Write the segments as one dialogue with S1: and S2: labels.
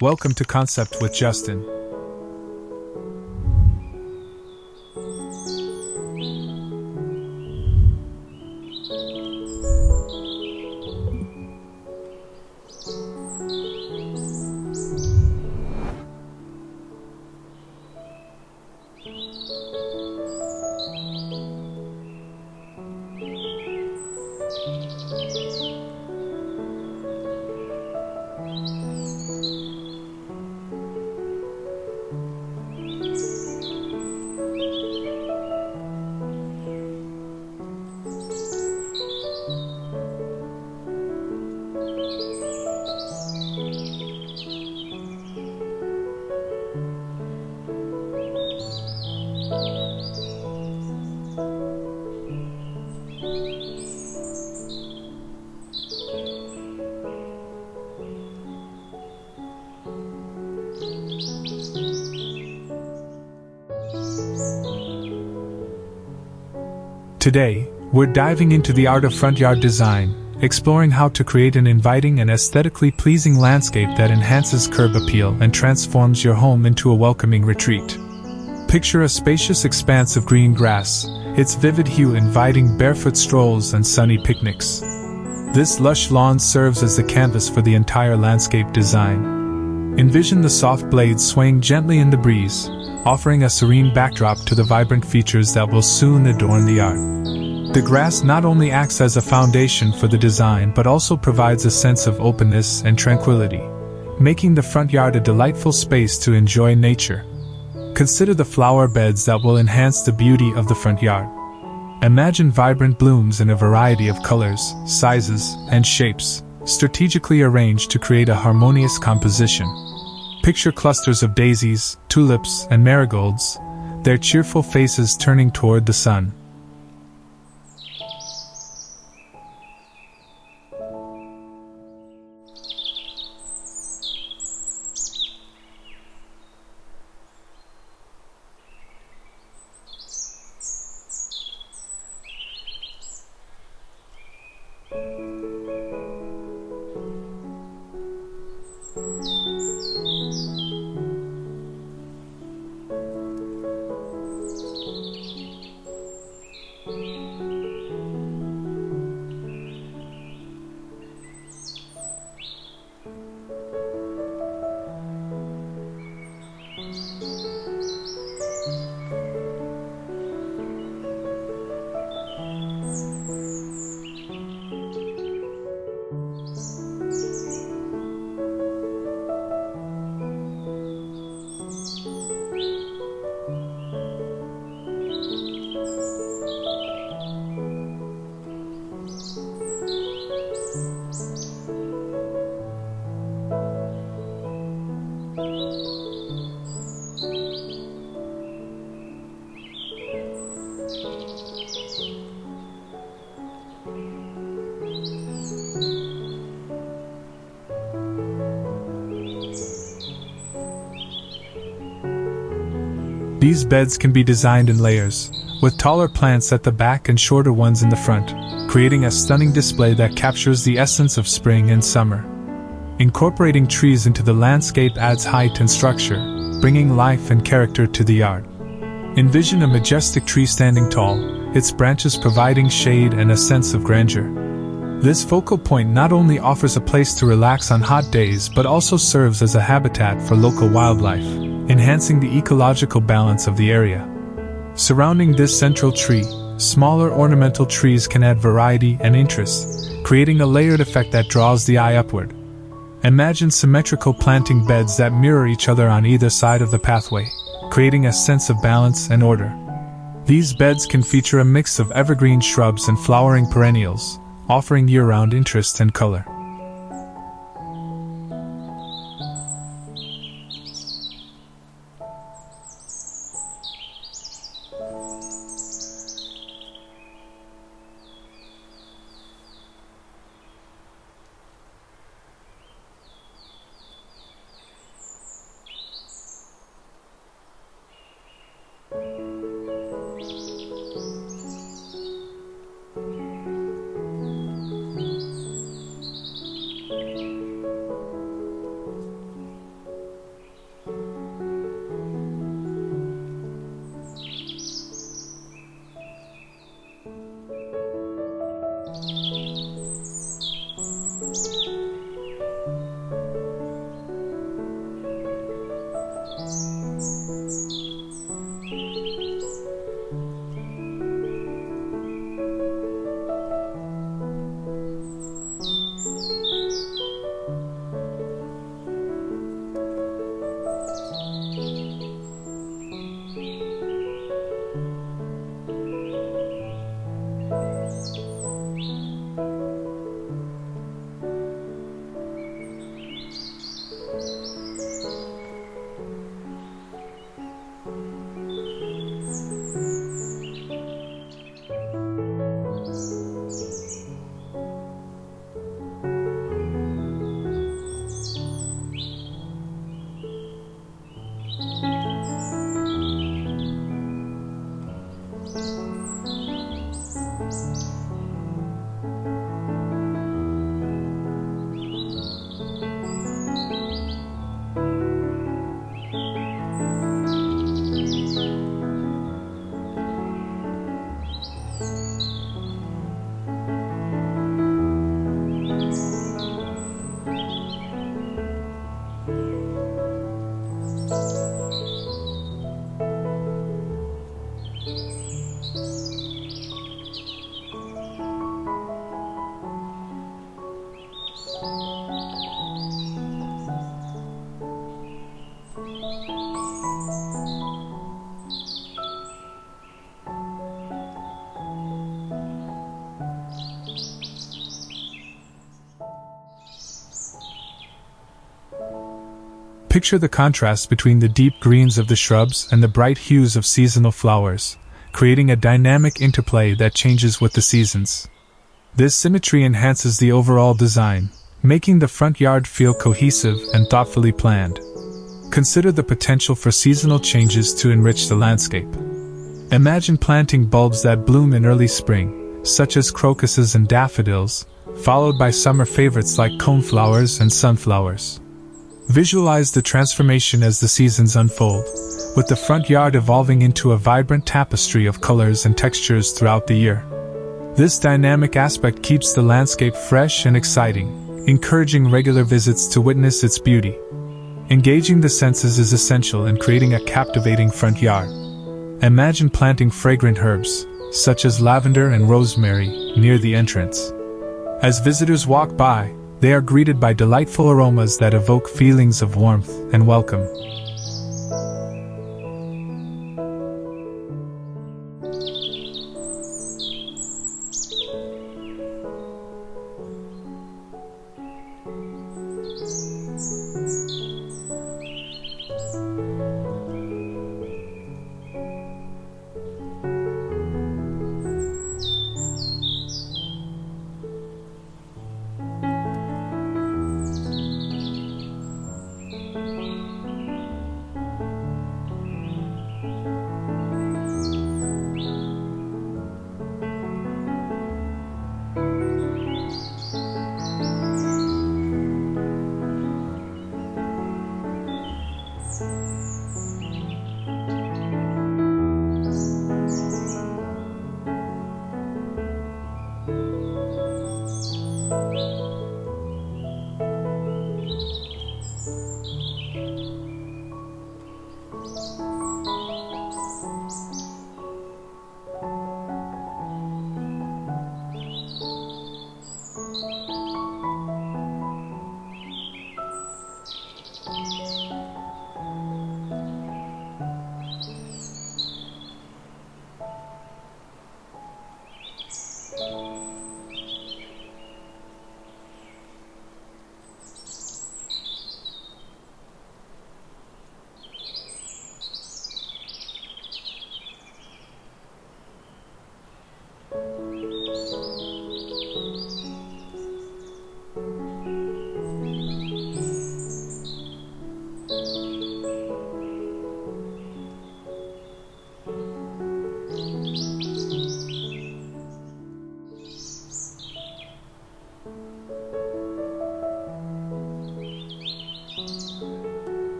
S1: Welcome to Concept with Justin. Today, we're diving into the art of front yard design, exploring how to create an inviting and aesthetically pleasing landscape that enhances curb appeal and transforms your home into a welcoming retreat. Picture a spacious expanse of green grass, its vivid hue inviting barefoot strolls and sunny picnics. This lush lawn serves as the canvas for the entire landscape design. Envision the soft blades swaying gently in the breeze, offering a serene backdrop to the vibrant features that will soon adorn the yard. The grass not only acts as a foundation for the design but also provides a sense of openness and tranquility, making the front yard a delightful space to enjoy nature. Consider the flower beds that will enhance the beauty of the front yard. Imagine vibrant blooms in a variety of colors, sizes, and shapes, strategically arranged to create a harmonious composition. Picture clusters of daisies, tulips, and marigolds, their cheerful faces turning toward the sun. These beds can be designed in layers, with taller plants at the back and shorter ones in the front, creating a stunning display that captures the essence of spring and summer. Incorporating trees into the landscape adds height and structure, bringing life and character to the yard. Envision a majestic tree standing tall, its branches providing shade and a sense of grandeur. This focal point not only offers a place to relax on hot days but also serves as a habitat for local wildlife, enhancing the ecological balance of the area. Surrounding this central tree, smaller ornamental trees can add variety and interest, creating a layered effect that draws the eye upward. Imagine symmetrical planting beds that mirror each other on either side of the pathway, creating a sense of balance and order. These beds can feature a mix of evergreen shrubs and flowering perennials, offering year-round interest and color. Picture the contrast between the deep greens of the shrubs and the bright hues of seasonal flowers, creating a dynamic interplay that changes with the seasons. This symmetry enhances the overall design, making the front yard feel cohesive and thoughtfully planned. Consider the potential for seasonal changes to enrich the landscape. Imagine planting bulbs that bloom in early spring, such as crocuses and daffodils, followed by summer favorites like coneflowers and sunflowers. Visualize the transformation as the seasons unfold, with the front yard evolving into a vibrant tapestry of colors and textures throughout the year. This dynamic aspect keeps the landscape fresh and exciting, encouraging regular visits to witness its beauty. Engaging the senses is essential in creating a captivating front yard. Imagine planting fragrant herbs, such as lavender and rosemary, near the entrance. As visitors walk by, they are greeted by delightful aromas that evoke feelings of warmth and welcome.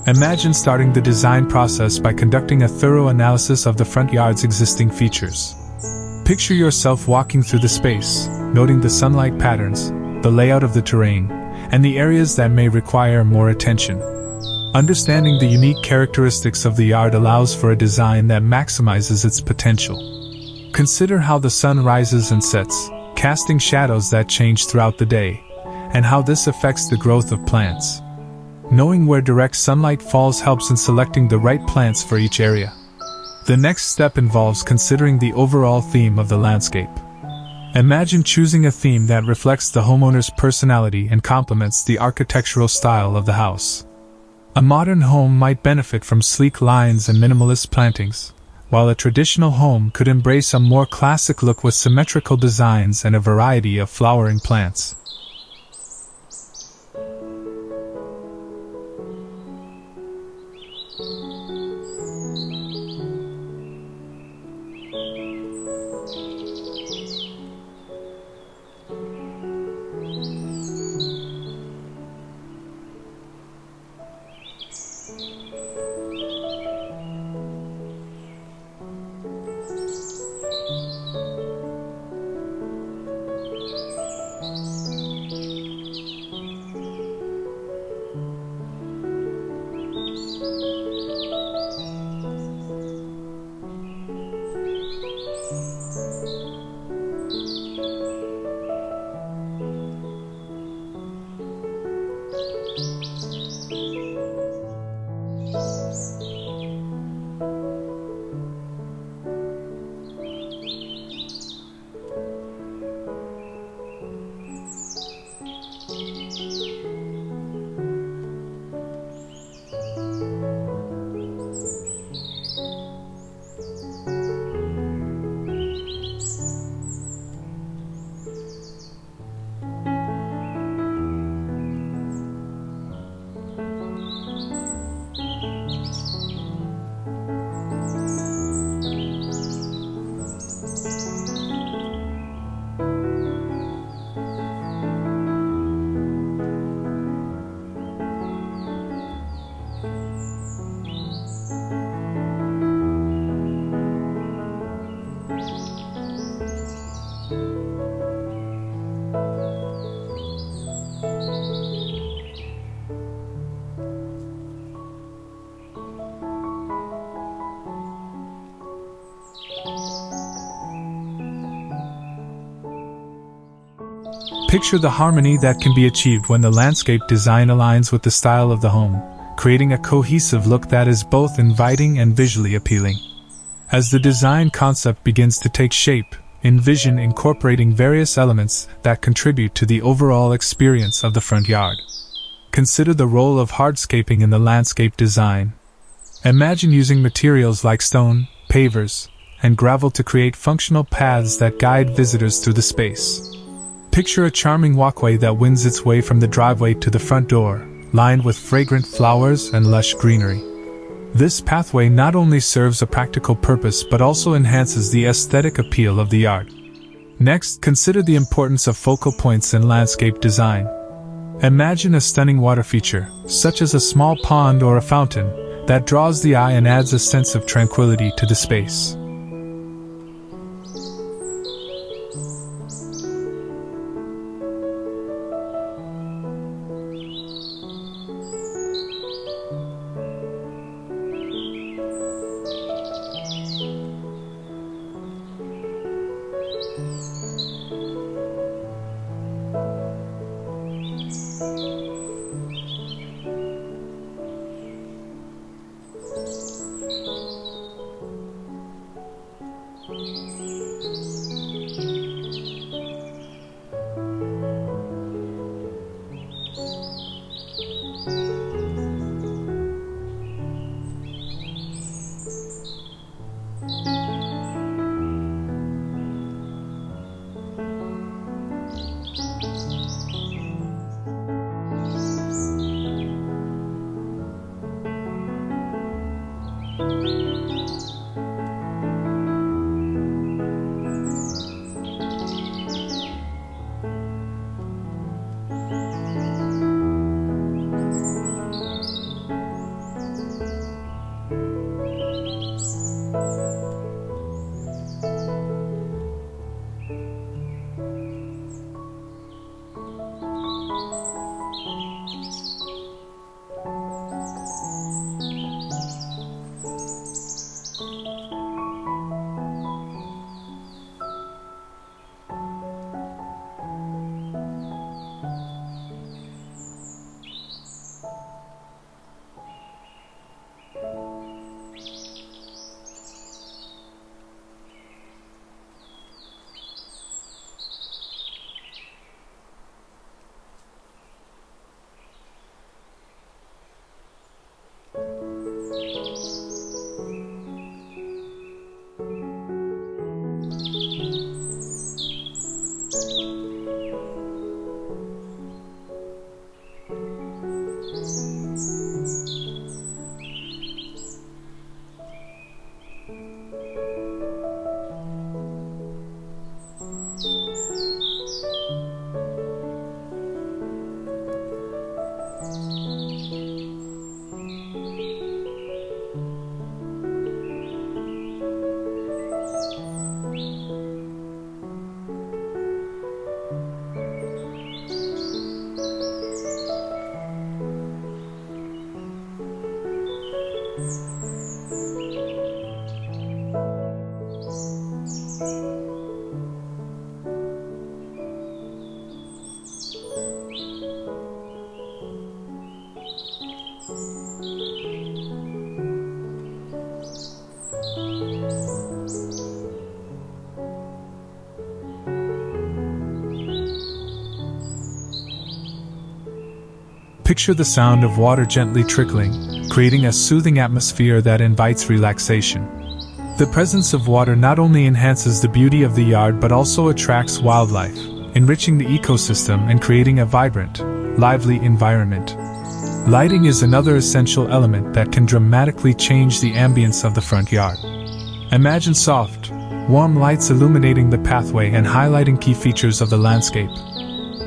S1: Imagine starting the design process by conducting a thorough analysis of the front yard's existing features. Picture yourself walking through the space, noting the sunlight patterns, the layout of the terrain, and the areas that may require more attention. Understanding the unique characteristics of the yard allows for a design that maximizes its potential. Consider how the sun rises and sets, casting shadows that change throughout the day, and how this affects the growth of plants. Knowing where direct sunlight falls helps in selecting the right plants for each area. The next step involves considering the overall theme of the landscape. Imagine choosing a theme that reflects the homeowner's personality and complements the architectural style of the house. A modern home might benefit from sleek lines and minimalist plantings, while a traditional home could embrace a more classic look with symmetrical designs and a variety of flowering plants. Picture the harmony that can be achieved when the landscape design aligns with the style of the home, creating a cohesive look that is both inviting and visually appealing. As the design concept begins to take shape, envision incorporating various elements that contribute to the overall experience of the front yard. Consider the role of hardscaping in the landscape design. Imagine using materials like stone, pavers, and gravel to create functional paths that guide visitors through the space. Picture a charming walkway that winds its way from the driveway to the front door, lined with fragrant flowers and lush greenery. This pathway not only serves a practical purpose but also enhances the aesthetic appeal of the yard. Next, consider the importance of focal points in landscape design. Imagine a stunning water feature, such as a small pond or a fountain, that draws the eye and adds a sense of tranquility to the space. Picture the sound of water gently trickling, creating a soothing atmosphere that invites relaxation. The presence of water not only enhances the beauty of the yard but also attracts wildlife, enriching the ecosystem and creating a vibrant, lively environment. Lighting is another essential element that can dramatically change the ambience of the front yard. Imagine soft, warm lights illuminating the pathway and highlighting key features of the landscape.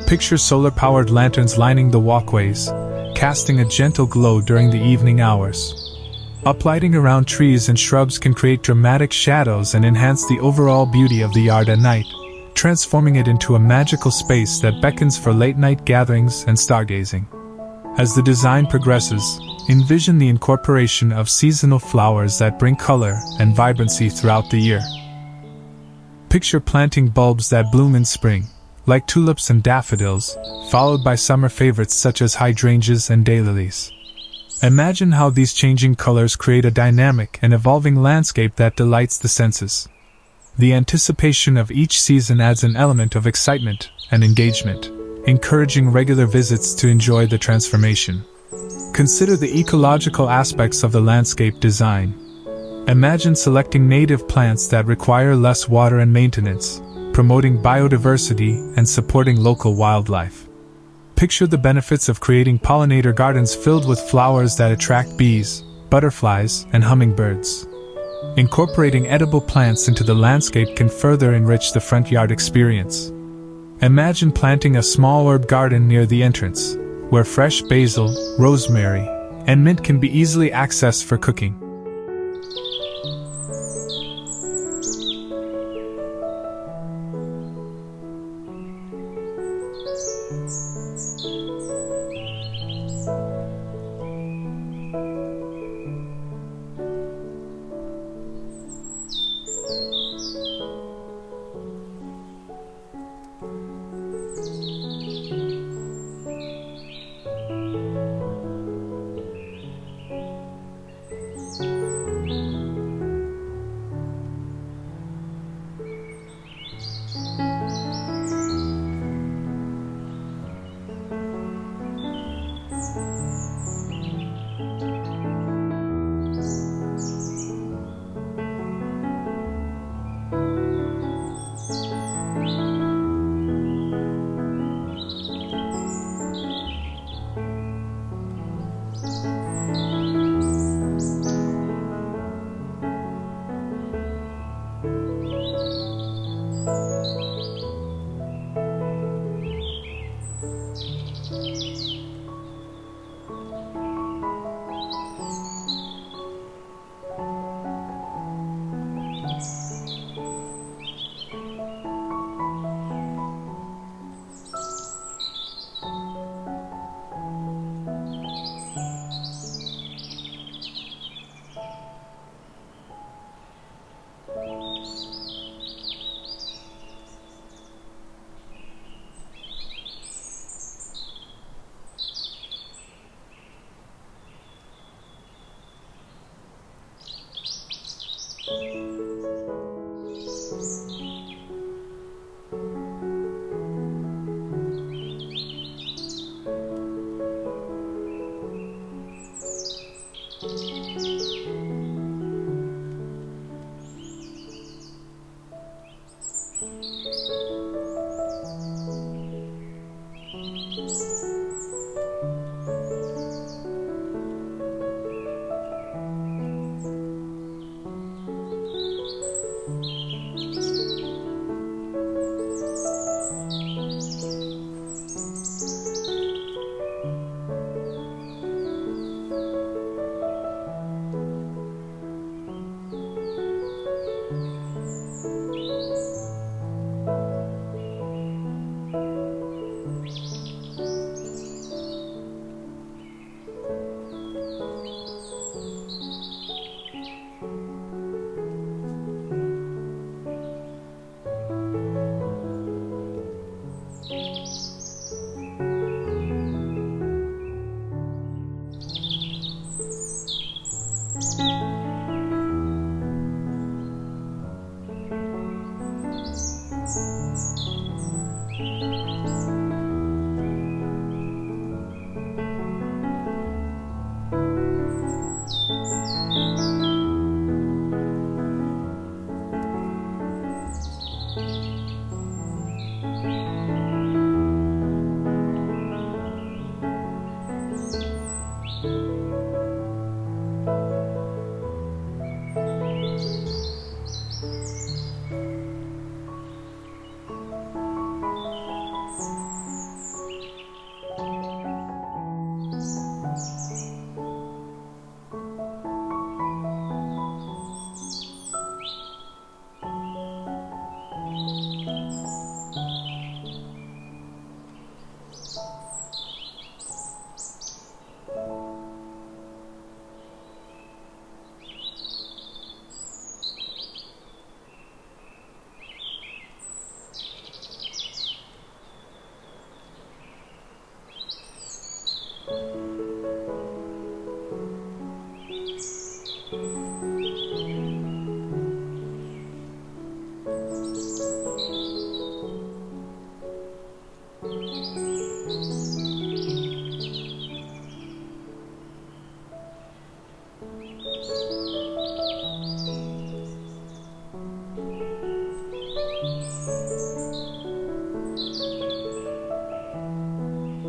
S1: Picture solar-powered lanterns lining the walkways, casting a gentle glow during the evening hours. Uplighting around trees and shrubs can create dramatic shadows and enhance the overall beauty of the yard at night, transforming it into a magical space that beckons for late-night gatherings and stargazing. As the design progresses, envision the incorporation of seasonal flowers that bring color and vibrancy throughout the year. Picture planting bulbs that bloom in spring, like tulips and daffodils, followed by summer favorites such as hydrangeas and daylilies. Imagine how these changing colors create a dynamic and evolving landscape that delights the senses. The anticipation of each season adds an element of excitement and engagement, encouraging regular visits to enjoy the transformation. Consider the ecological aspects of the landscape design. Imagine selecting native plants that require less water and maintenance, promoting biodiversity and supporting local wildlife. Picture the benefits of creating pollinator gardens filled with flowers that attract bees, butterflies, and hummingbirds. Incorporating edible plants into the landscape can further enrich the front yard experience. Imagine planting a small herb garden near the entrance, where fresh basil, rosemary, and mint can be easily accessed for cooking.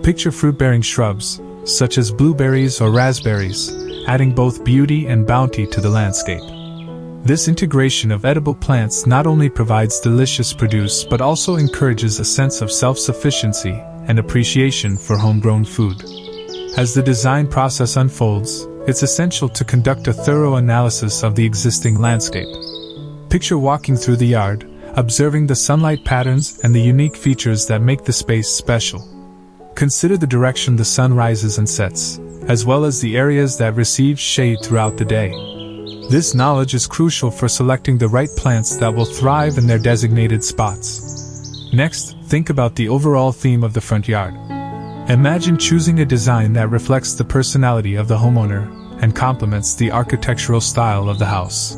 S1: Picture fruit-bearing shrubs, such as blueberries or raspberries, adding both beauty and bounty to the landscape. This integration of edible plants not only provides delicious produce but also encourages a sense of self-sufficiency and appreciation for homegrown food. As the design process unfolds, it's essential to conduct a thorough analysis of the existing landscape. Picture walking through the yard, observing the sunlight patterns and the unique features that make the space special. Consider the direction the sun rises and sets, as well as the areas that receive shade throughout the day. This knowledge is crucial for selecting the right plants that will thrive in their designated spots. Next, think about the overall theme of the front yard. Imagine choosing a design that reflects the personality of the homeowner and complements the architectural style of the house.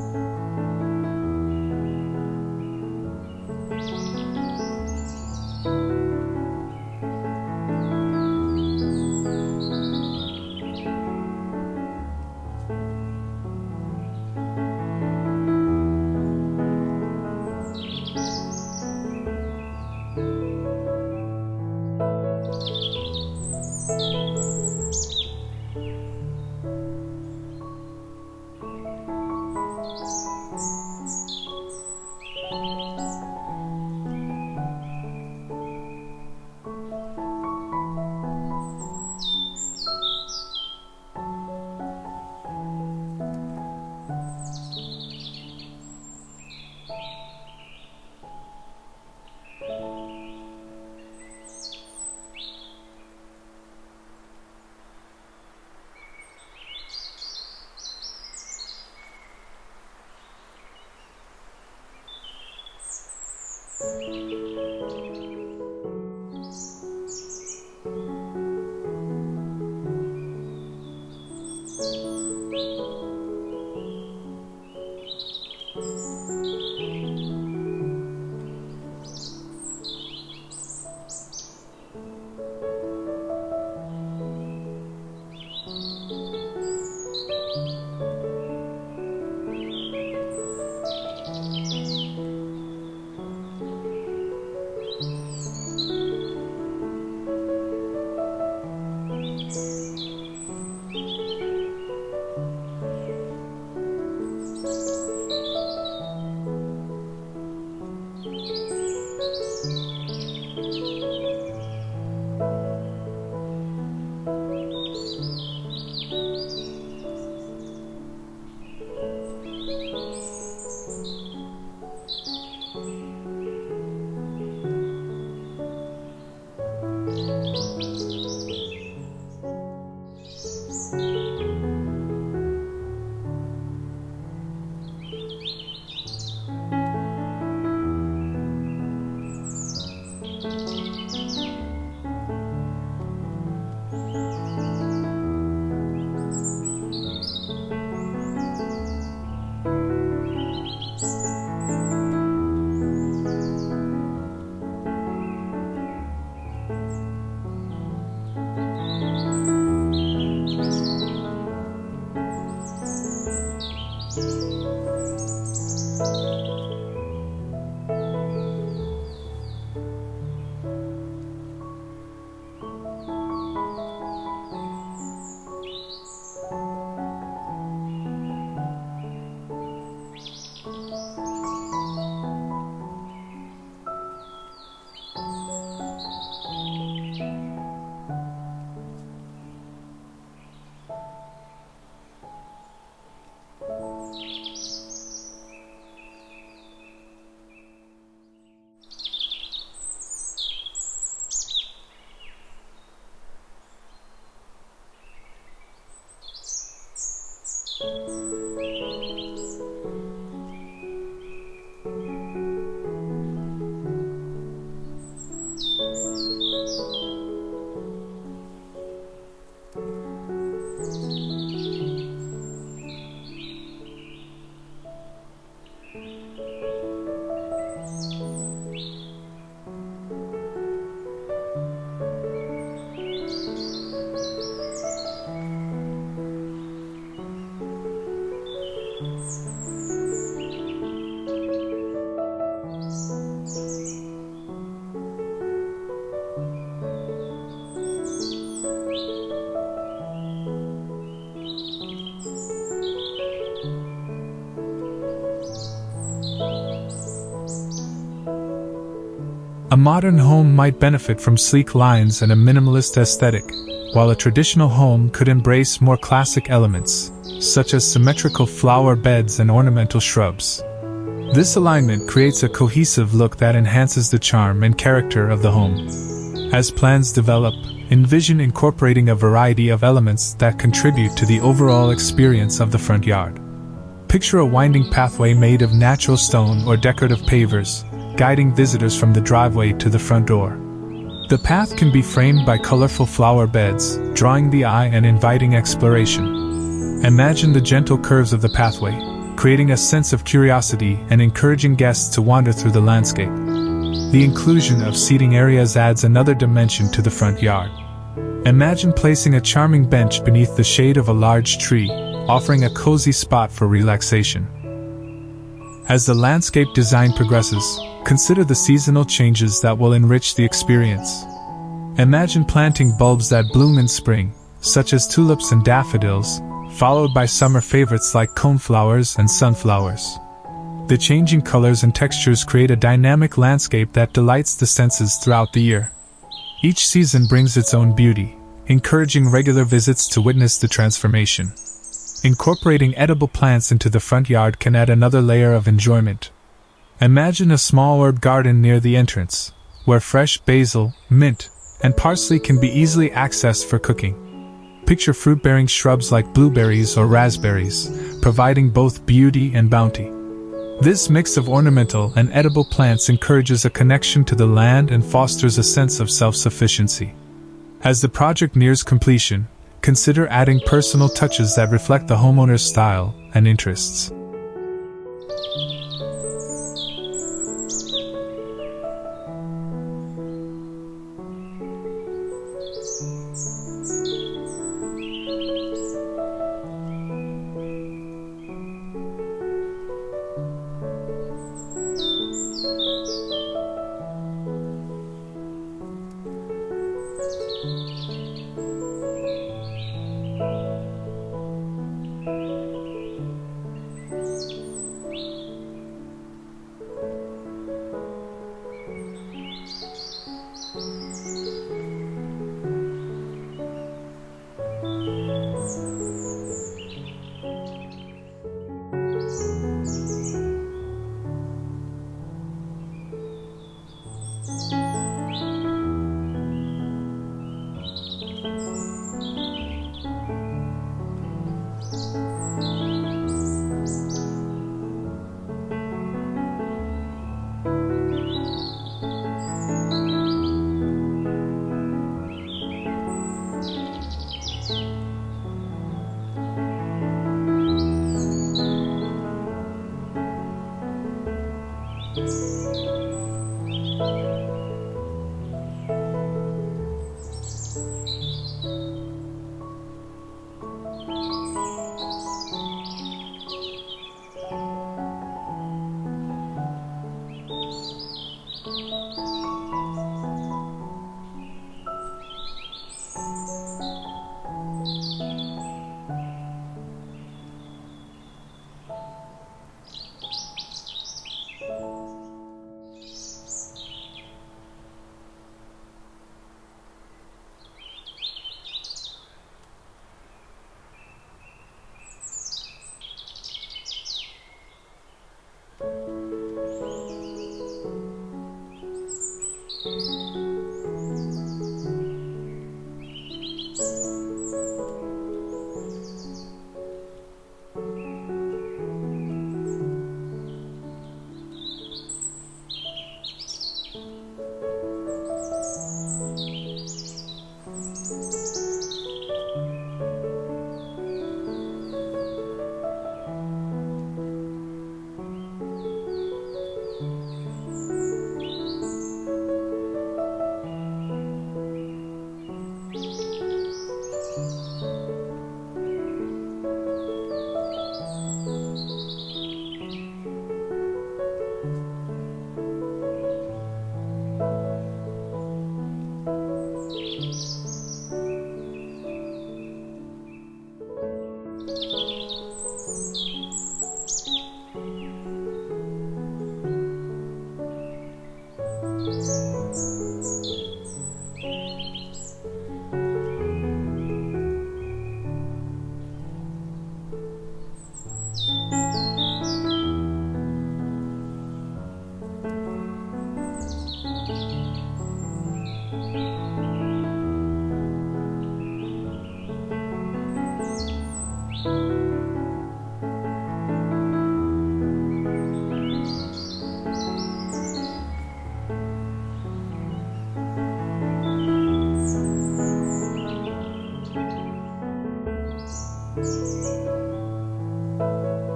S1: A modern home might benefit from sleek lines and a minimalist aesthetic, while a traditional home could embrace more classic elements, such as symmetrical flower beds and ornamental shrubs. This alignment creates a cohesive look that enhances the charm and character of the home. As plans develop, envision incorporating a variety of elements that contribute to the overall experience of the front yard. Picture a winding pathway made of natural stone or decorative pavers, guiding visitors from the driveway to the front door. The path can be framed by colorful flower beds, drawing the eye and inviting exploration. Imagine the gentle curves of the pathway, creating a sense of curiosity and encouraging guests to wander through the landscape. The inclusion of seating areas adds another dimension to the front yard. Imagine placing a charming bench beneath the shade of a large tree, offering a cozy spot for relaxation. As the landscape design progresses, consider the seasonal changes that will enrich the experience. Imagine planting bulbs that bloom in spring, such as tulips and daffodils, followed by summer favorites like coneflowers and sunflowers. The changing colors and textures create a dynamic landscape that delights the senses throughout the year. Each season brings its own beauty, encouraging regular visits to witness the transformation. Incorporating edible plants into the front yard can add another layer of enjoyment. Imagine a small herb garden near the entrance, where fresh basil, mint, and parsley can be easily accessed for cooking. Picture fruit-bearing shrubs like blueberries or raspberries, providing both beauty and bounty. This mix of ornamental and edible plants encourages a connection to the land and fosters a sense of self-sufficiency. As the project nears completion, consider adding personal touches that reflect the homeowner's style and interests.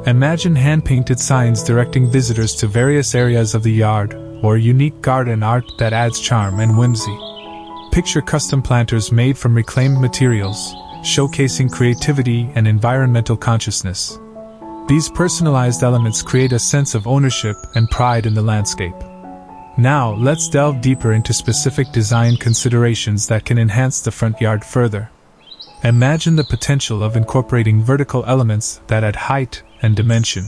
S1: Imagine hand-painted signs directing visitors to various areas of the yard, or unique garden art that adds charm and whimsy. Picture custom planters made from reclaimed materials, showcasing creativity and environmental consciousness. These personalized elements create a sense of ownership and pride in the landscape. Now, let's delve deeper into specific design considerations that can enhance the front yard further. Imagine the potential of incorporating vertical elements that add height and dimension.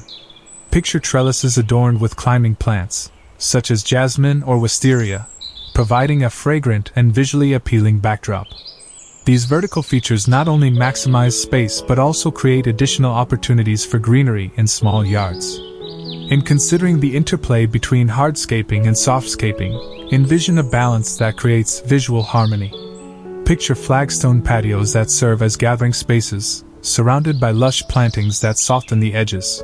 S1: Picture trellises adorned with climbing plants, such as jasmine or wisteria, providing a fragrant and visually appealing backdrop. These vertical features not only maximize space but also create additional opportunities for greenery in small yards. In considering the interplay between hardscaping and softscaping, envision a balance that creates visual harmony. Picture flagstone patios that serve as gathering spaces, surrounded by lush plantings that soften the edges.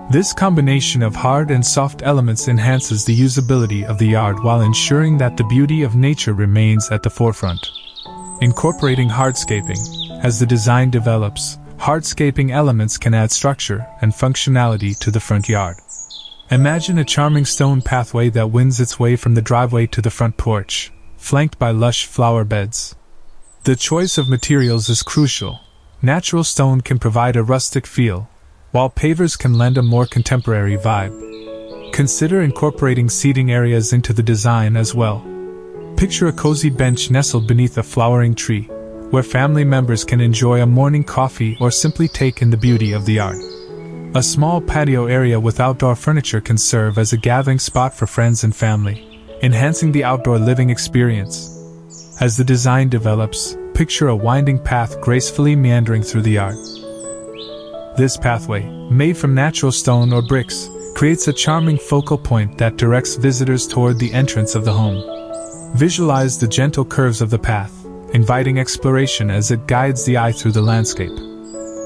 S1: This combination of hard and soft elements enhances the usability of the yard while ensuring that the beauty of nature remains at the forefront. Incorporating hardscaping. As the design develops, hardscaping elements can add structure and functionality to the front yard. Imagine a charming stone pathway that winds its way from the driveway to the front porch, flanked by lush flower beds. The choice of materials is crucial. Natural stone can provide a rustic feel, while pavers can lend a more contemporary vibe. Consider incorporating seating areas into the design as well. Picture a cozy bench nestled beneath a flowering tree, where family members can enjoy a morning coffee or simply take in the beauty of the yard. A small patio area with outdoor furniture can serve as a gathering spot for friends and family, enhancing the outdoor living experience. As the design develops, picture a winding path gracefully meandering through the yard. This pathway, made from natural stone or bricks, creates a charming focal point that directs visitors toward the entrance of the home. Visualize the gentle curves of the path, inviting exploration as it guides the eye through the landscape.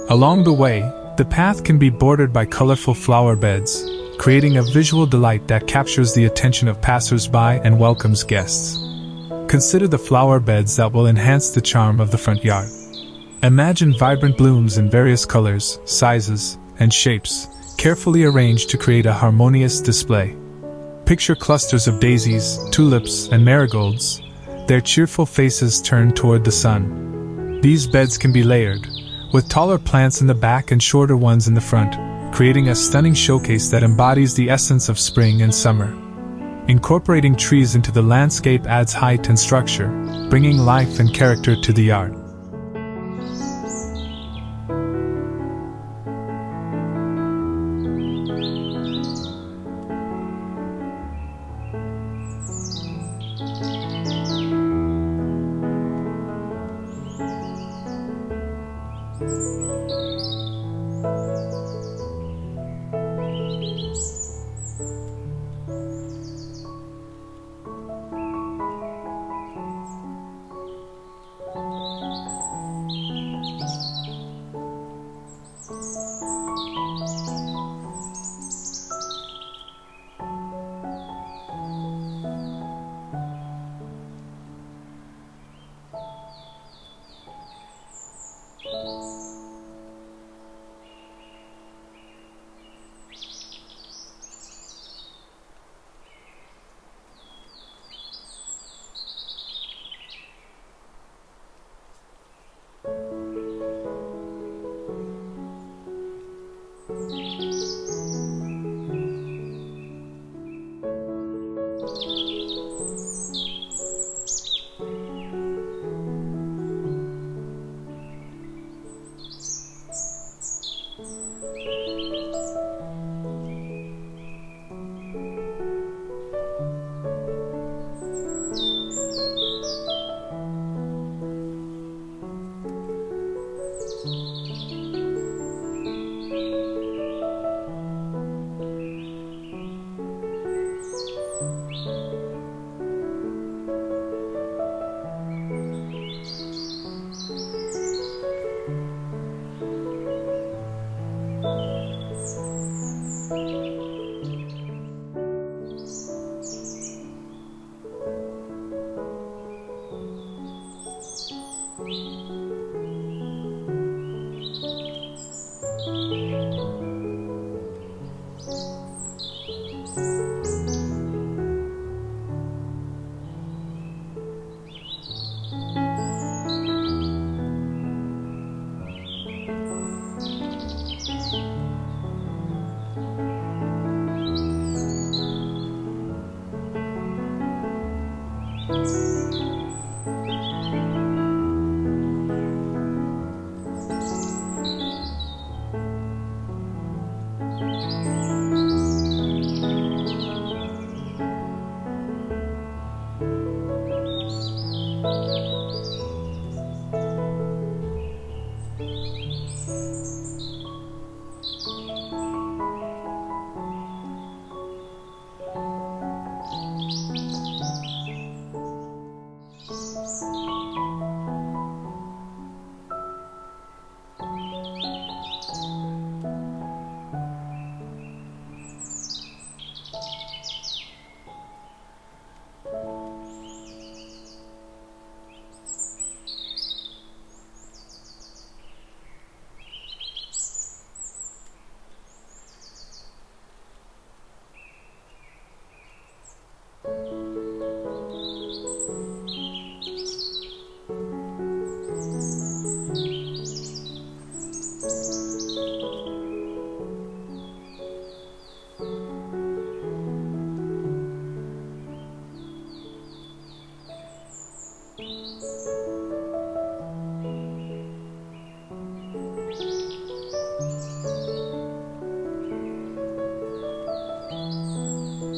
S1: Along the way, the path can be bordered by colorful flower beds, creating a visual delight that captures the attention of passers-by and welcomes guests. Consider the flower beds that will enhance the charm of the front yard. Imagine vibrant blooms in various colors, sizes, and shapes, carefully arranged to create a harmonious display. Picture clusters of daisies, tulips, and marigolds, their cheerful faces turned toward the sun. These beds can be layered, with taller plants in the back and shorter ones in the front, creating a stunning showcase that embodies the essence of spring and summer. Incorporating trees into the landscape adds height and structure, bringing life and character to the yard.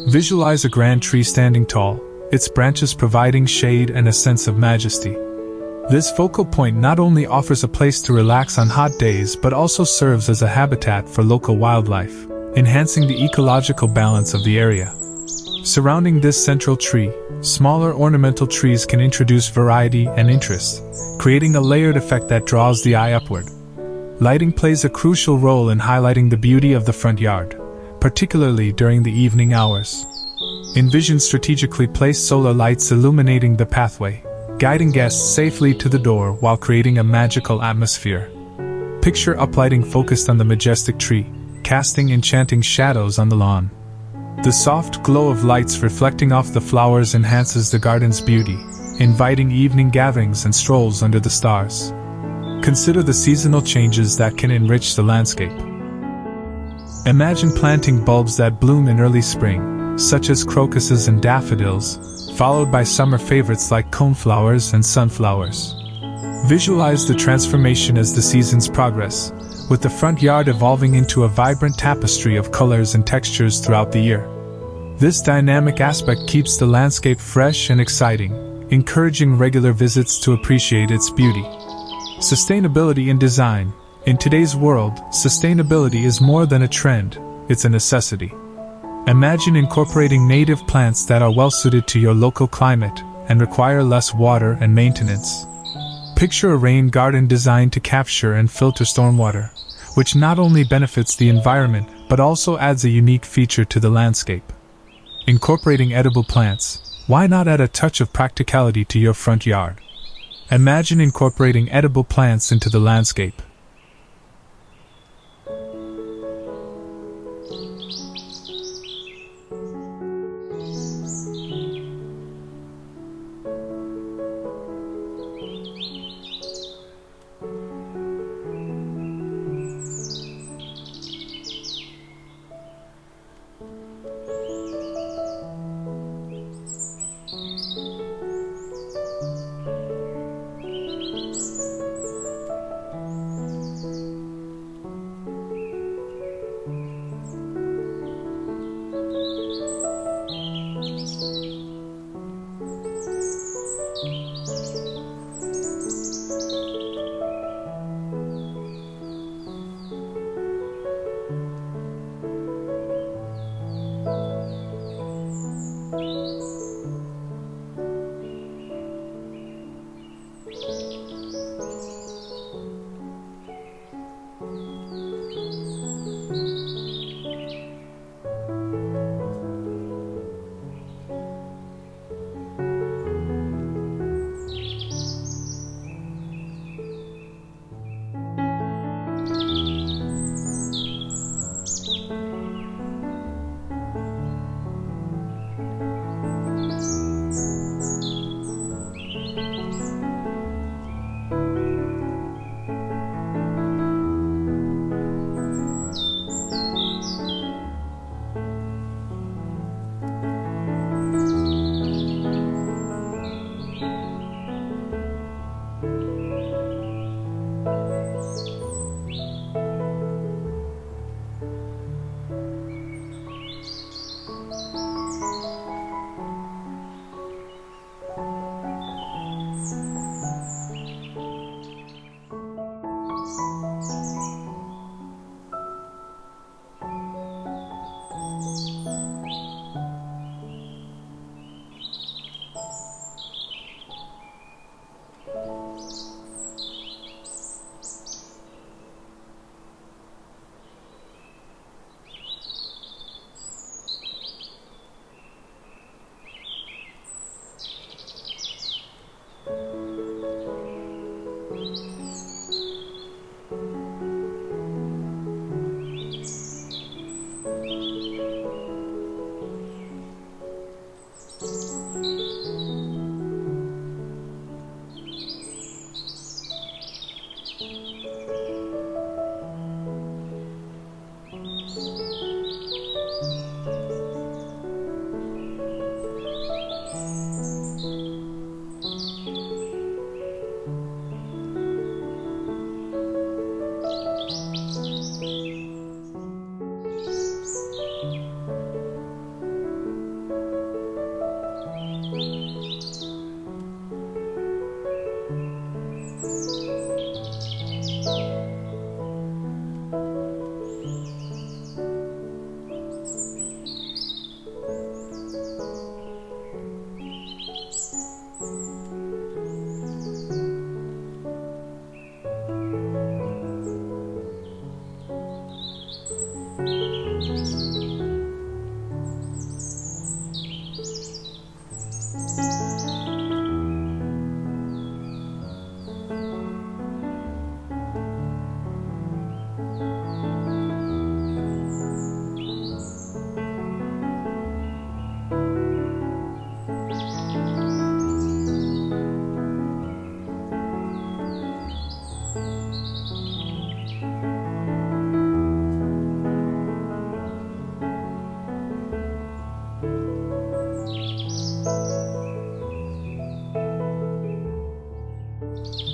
S1: Visualize a grand tree standing tall, its branches providing shade and a sense of majesty. This focal point not only offers a place to relax on hot days but also serves as a habitat for local wildlife, enhancing the ecological balance of the area. Surrounding this central tree, smaller ornamental trees can introduce variety and interest, creating a layered effect that draws the eye upward. Lighting plays a crucial role in highlighting the beauty of the front yard, particularly during the evening hours. Envision strategically placed solar lights illuminating the pathway, guiding guests safely to the door while creating a magical atmosphere. Picture uplighting focused on the majestic tree, casting enchanting shadows on the lawn. The soft glow of lights reflecting off the flowers enhances the garden's beauty, inviting evening gatherings and strolls under the stars. Consider the seasonal changes that can enrich the landscape. Imagine planting bulbs that bloom in early spring, such as crocuses and daffodils, followed by summer favorites like coneflowers and sunflowers. Visualize the transformation as the seasons progress, with the front yard evolving into a vibrant tapestry of colors and textures throughout the year. This dynamic aspect keeps the landscape fresh and exciting, encouraging regular visits to appreciate its beauty. Sustainability in design. In today's world, sustainability is more than a trend, it's a necessity. Imagine incorporating native plants that are well suited to your local climate and require less water and maintenance. Picture a rain garden designed to capture and filter stormwater, which not only benefits the environment but also adds a unique feature to the landscape. Incorporating edible plants, why not add a touch of practicality to your front yard? Imagine incorporating edible plants into the landscape.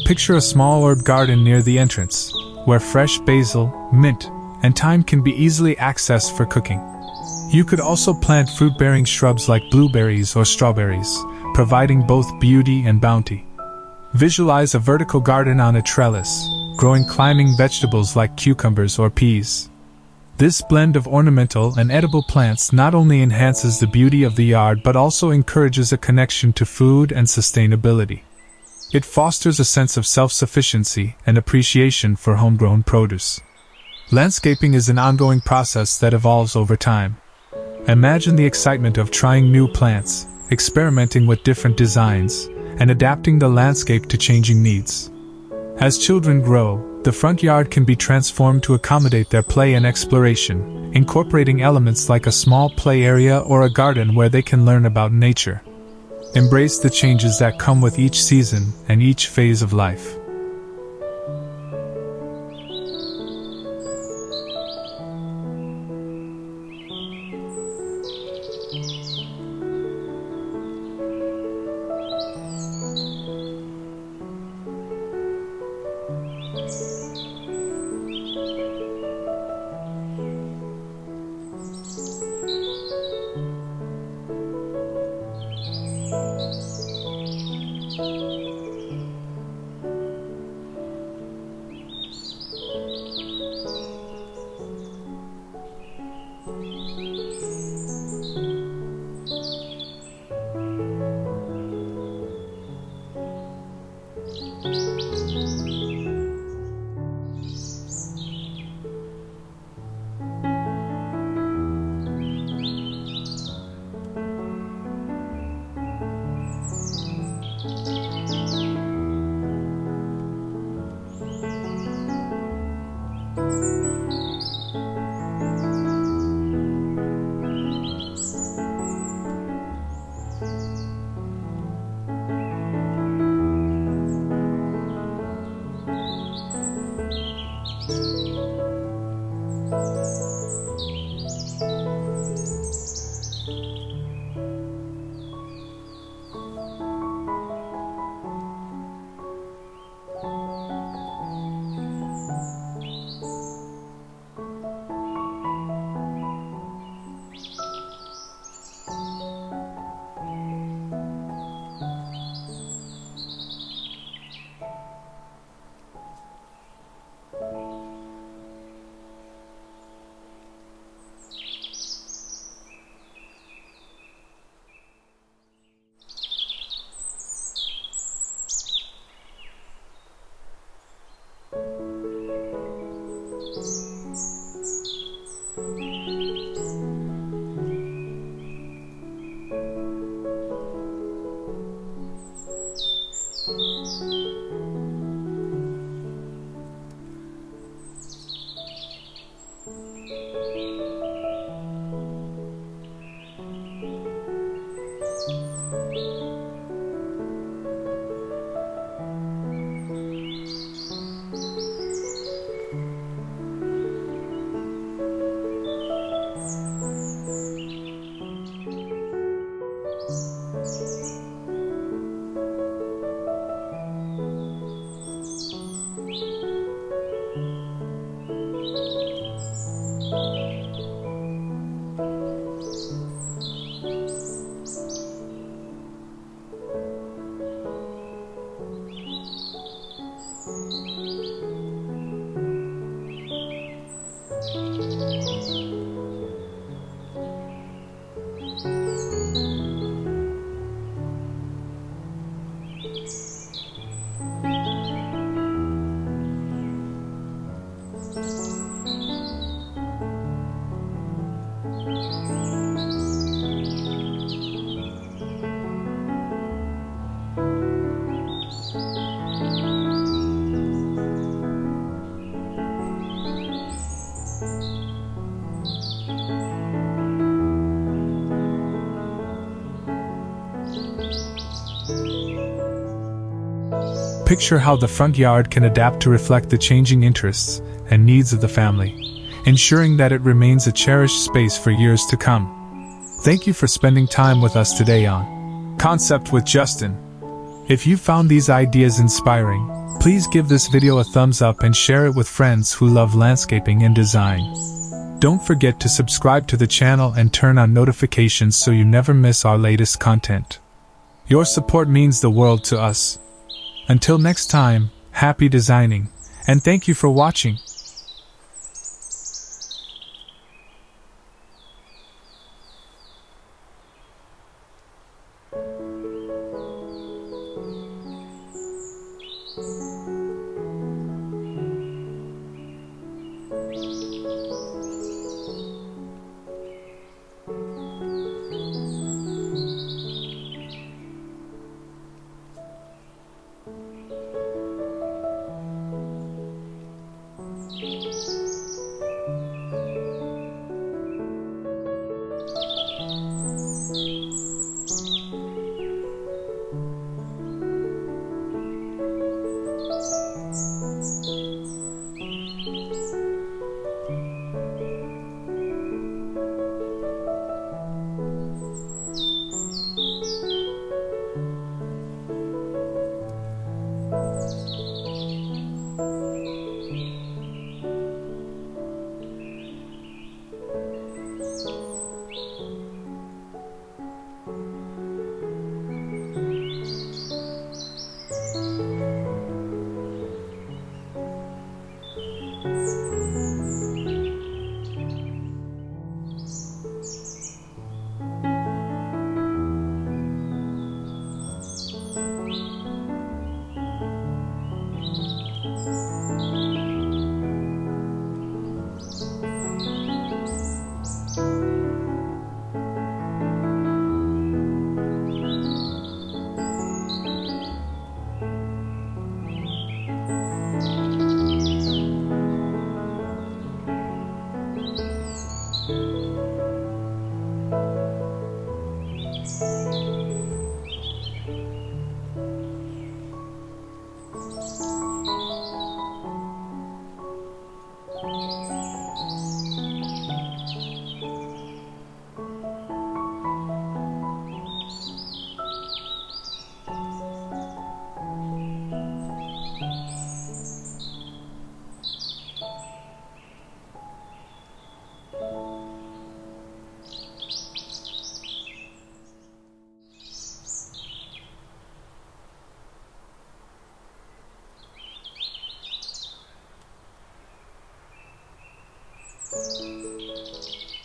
S1: Picture a small herb garden near the entrance, where fresh basil, mint, and thyme can be easily accessed for cooking. You could also plant fruit-bearing shrubs like blueberries or strawberries, providing both beauty and bounty. Visualize a vertical garden on a trellis, growing climbing vegetables like cucumbers or peas. This blend of ornamental and edible plants not only enhances the beauty of the yard but also encourages a connection to food and sustainability. It fosters a sense of self-sufficiency and appreciation for homegrown produce. Landscaping is an ongoing process that evolves over time. Imagine the excitement of trying new plants, experimenting with different designs, and adapting the landscape to changing needs. As children grow, the front yard can be transformed to accommodate their play and exploration, incorporating elements like a small play area or a garden where they can learn about nature. Embrace the changes that come with each season and each phase of life. Picture how the front yard can adapt to reflect the changing interests and needs of the family, ensuring that it remains a cherished space for years to come. Thank you for spending time with us today on Concept with Justin. If you found these ideas inspiring, please give this video a thumbs up and share it with friends who love landscaping and design. Don't forget to subscribe to the channel and turn on notifications so you never miss our latest content. Your support means the world to us. Until next time, happy designing, and thank you for watching.